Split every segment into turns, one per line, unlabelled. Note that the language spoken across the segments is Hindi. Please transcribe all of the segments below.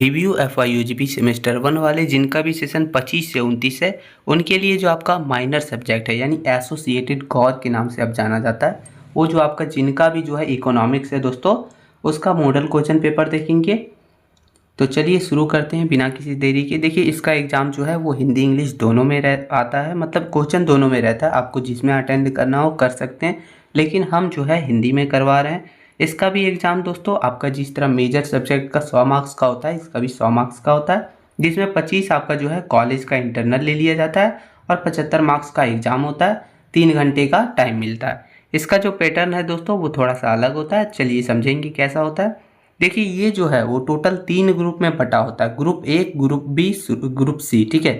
रिव्यू FYUGP सेमेस्टर 1 वाले जिनका भी सेशन 25 से 29 है, उनके लिए जो आपका माइनर सब्जेक्ट है यानी एसोसिएटेड कॉर के नाम से अब जाना जाता है, वो जो आपका जिनका भी जो है इकोनॉमिक्स है दोस्तों, उसका मॉडल क्वेश्चन पेपर देखेंगे। तो चलिए शुरू करते हैं बिना किसी देरी के। देखिए इसका एग्ज़ाम जो है वो हिंदी इंग्लिश दोनों में आता है, मतलब क्वेश्चन दोनों में रहता है। आपको जिसमें अटेंड करना हो कर सकते हैं, लेकिन हम जो है हिंदी में करवा रहे हैं। इसका भी एग्ज़ाम दोस्तों आपका जिस तरह मेजर सब्जेक्ट का 100 मार्क्स का होता है, इसका भी 100 मार्क्स का होता है, जिसमें 25 आपका जो है कॉलेज का इंटरनल ले लिया जाता है और 75 मार्क्स का एग्ज़ाम होता है। 3 घंटे का टाइम मिलता है। इसका जो पैटर्न है दोस्तों वो थोड़ा सा अलग होता है, चलिए समझेंगे कैसा होता है। देखिए ये जो है वो टोटल 3 ग्रुप में बटा होता है, group A, group B, group C, ठीक है,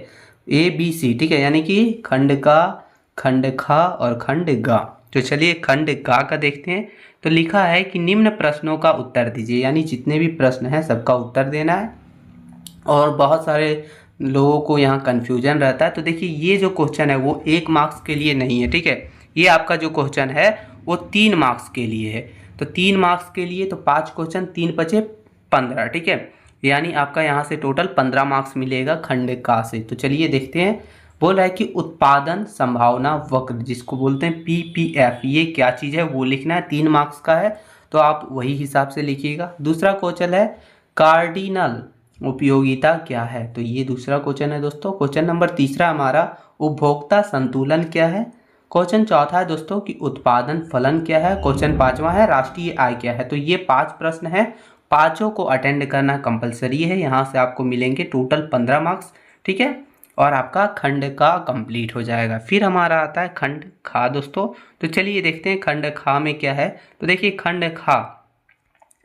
ए बी सी, ठीक है, यानी कि खंड का, खंड खा और खंड गा। तो चलिए खंड गा का देखते हैं। तो लिखा है कि निम्न प्रश्नों का उत्तर दीजिए, यानी जितने भी प्रश्न हैं सबका उत्तर देना है। और बहुत सारे लोगों को यहाँ कन्फ्यूजन रहता है। तो देखिए ये जो क्वेश्चन है वो 1 मार्क्स के लिए नहीं है, ठीक है, ये आपका जो क्वेश्चन है वो 3 मार्क्स के लिए है। तो 3 मार्क्स के लिए तो 5 क्वेश्चन, 3 बचे 15, ठीक है, यानी आपका यहाँ से टोटल 15 मार्क्स मिलेगा खंड का से। तो चलिए देखते हैं। बोल रहा है कि उत्पादन संभावना वक्र, जिसको बोलते हैं PPF, ये क्या चीज़ है वो लिखना है। 3 मार्क्स का है तो आप वही हिसाब से लिखिएगा। दूसरा क्वेश्चन है कार्डिनल उपयोगिता क्या है, तो ये दूसरा क्वेश्चन है दोस्तों। क्वेश्चन नंबर तीसरा हमारा उपभोक्ता संतुलन क्या है। क्वेश्चन चौथा है दोस्तों कि उत्पादन फलन क्या है। क्वेश्चन पांचवा है राष्ट्रीय आय क्या है। तो ये 5 प्रश्न हैं, पांचों को अटेंड करना कंपलसरी है। यहाँ से आपको मिलेंगे टोटल 15 मार्क्स, ठीक है, और आपका खंड का कंप्लीट हो जाएगा। फिर हमारा आता है खंड खा दोस्तों। तो चलिए देखते हैं खंड खा में क्या है। तो देखिए खंड खा,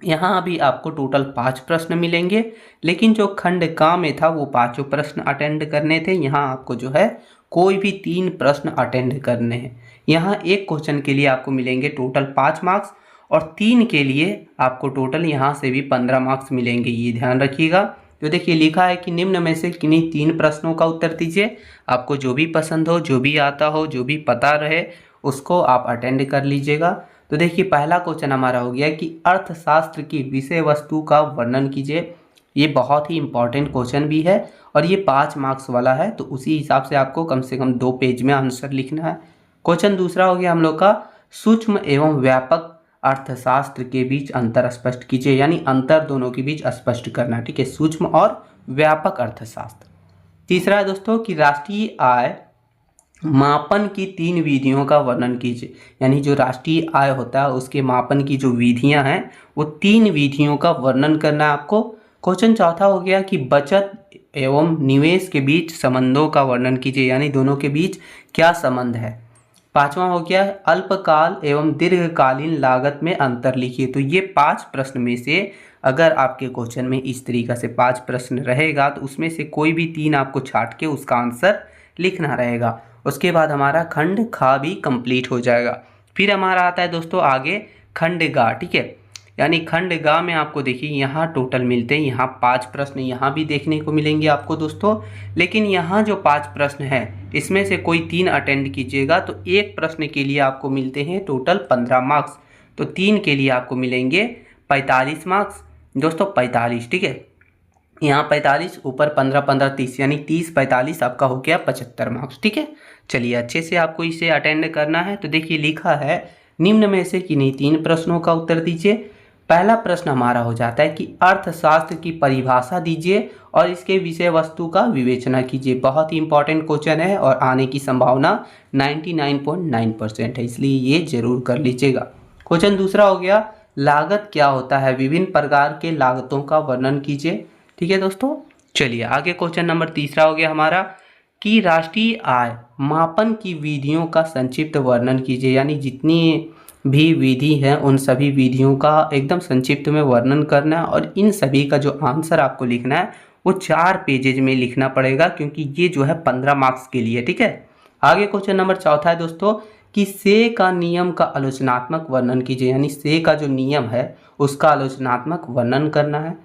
यहाँ भी आपको टोटल 5 प्रश्न मिलेंगे, लेकिन जो खंड का में था वो 5 प्रश्न अटेंड करने थे। यहाँ आपको जो है कोई भी 3 प्रश्न अटेंड करने हैं। यहाँ एक क्वेश्चन के लिए आपको मिलेंगे टोटल 5 मार्क्स और 3 के लिए आपको टोटल यहाँ से भी 15 मार्क्स मिलेंगे, ये ध्यान रखिएगा। तो देखिए लिखा है कि निम्न में से किन्हीं 3 प्रश्नों का उत्तर दीजिए। आपको जो भी पसंद हो, जो भी आता हो, जो भी पता रहे, उसको आप अटेंड कर लीजिएगा। तो देखिए पहला क्वेश्चन हमारा हो गया कि अर्थशास्त्र की विषय वस्तु का वर्णन कीजिए। ये बहुत ही इंपॉर्टेंट क्वेश्चन भी है और ये 5 मार्क्स वाला है, तो उसी हिसाब से आपको कम से कम 2 पेज में आंसर लिखना है। क्वेश्चन दूसरा हो गया हम लोग का सूक्ष्म एवं व्यापक अर्थशास्त्र के बीच अंतर स्पष्ट कीजिए, यानी अंतर दोनों के बीच स्पष्ट करना, ठीक है, सूक्ष्म और व्यापक अर्थशास्त्र। तीसरा है दोस्तों कि राष्ट्रीय आय मापन की 3 विधियों का वर्णन कीजिए, यानी जो राष्ट्रीय आय होता है उसके मापन की जो विधियां हैं वो 3 विधियों का वर्णन करना है आपको। क्वेश्चन चौथा हो गया कि बचत एवं निवेश के बीच संबंधों का वर्णन कीजिए, यानी दोनों के बीच क्या संबंध है। पांचवा हो गया अल्पकाल एवं दीर्घकालीन लागत में अंतर लिखिए। तो ये 5 प्रश्न में से अगर आपके क्वेश्चन में इस तरीक़ा से 5 प्रश्न रहेगा तो उसमें से कोई भी 3 आपको छाट के उसका आंसर लिखना रहेगा। उसके बाद हमारा खंड खा भी कंप्लीट हो जाएगा। फिर हमारा आता है दोस्तों आगे खंड गा, ठीक है, यानी खंड गा में आपको देखिए यहाँ टोटल मिलते हैं, यहाँ 5 प्रश्न यहाँ भी देखने को मिलेंगे आपको दोस्तों। लेकिन यहाँ जो 5 प्रश्न हैं इसमें से कोई 3 अटेंड कीजिएगा तो एक प्रश्न के लिए आपको मिलते हैं टोटल 15 मार्क्स। तो 3 के लिए आपको मिलेंगे 45 मार्क्स दोस्तों, 45, ठीक है, यहाँ 45 ऊपर 15 15 30, यानी 30 45 आपका हो गया 75 मार्क्स, ठीक है। चलिए अच्छे से आपको इसे अटेंड करना है। तो देखिए लिखा है निम्न में से किन्हीं 3 प्रश्नों का उत्तर दीजिए। पहला प्रश्न हमारा हो जाता है कि अर्थशास्त्र की परिभाषा दीजिए और इसके विषय वस्तु का विवेचना कीजिए। बहुत ही इंपॉर्टेंट क्वेश्चन है और आने की संभावना 99.9% है, इसलिए ये जरूर कर लीजिएगा। क्वेश्चन दूसरा हो गया लागत क्या होता है, विभिन्न प्रकार के लागतों का वर्णन कीजिए, ठीक है दोस्तों। चलिए आगे क्वेश्चन नंबर तीसरा हो गया हमारा कि राष्ट्रीय आय मापन की विधियों का संक्षिप्त वर्णन कीजिए, यानी जितनी भी विधि है उन सभी विधियों का एकदम संक्षिप्त में वर्णन करना है और इन सभी का जो आंसर आपको लिखना है वो 4 पेजेज में लिखना पड़ेगा, क्योंकि ये जो है 15 मार्क्स के लिए, ठीक है। आगे क्वेश्चन नंबर चौथा है दोस्तों कि से का नियम का आलोचनात्मक वर्णन कीजिए, यानी से का जो नियम है उसका आलोचनात्मक वर्णन करना है।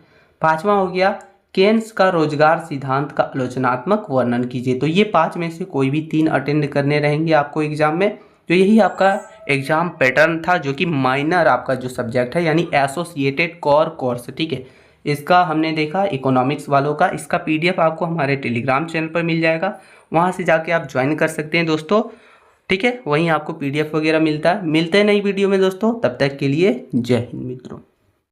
पांचवा हो गया केन्स का रोजगार सिद्धांत का आलोचनात्मक वर्णन कीजिए। तो ये 5 में से कोई भी 3 अटेंड करने रहेंगे आपको एग्जाम में। तो यही आपका एग्जाम पैटर्न था, जो कि माइनर आपका जो सब्जेक्ट है यानी एसोसिएटेड कोर कोर्स, ठीक है, इसका हमने देखा इकोनॉमिक्स वालों का, इसका PDF आपको हमारे टेलीग्राम चैनल पर मिल जाएगा, वहाँ से जाके आप ज्वाइन कर सकते हैं दोस्तों। ठीक है, वहीं आपको PDF वगैरह मिलता है। मिलते हैं नई वीडियो में दोस्तों, तब तक के लिए जय हिंद मित्रों।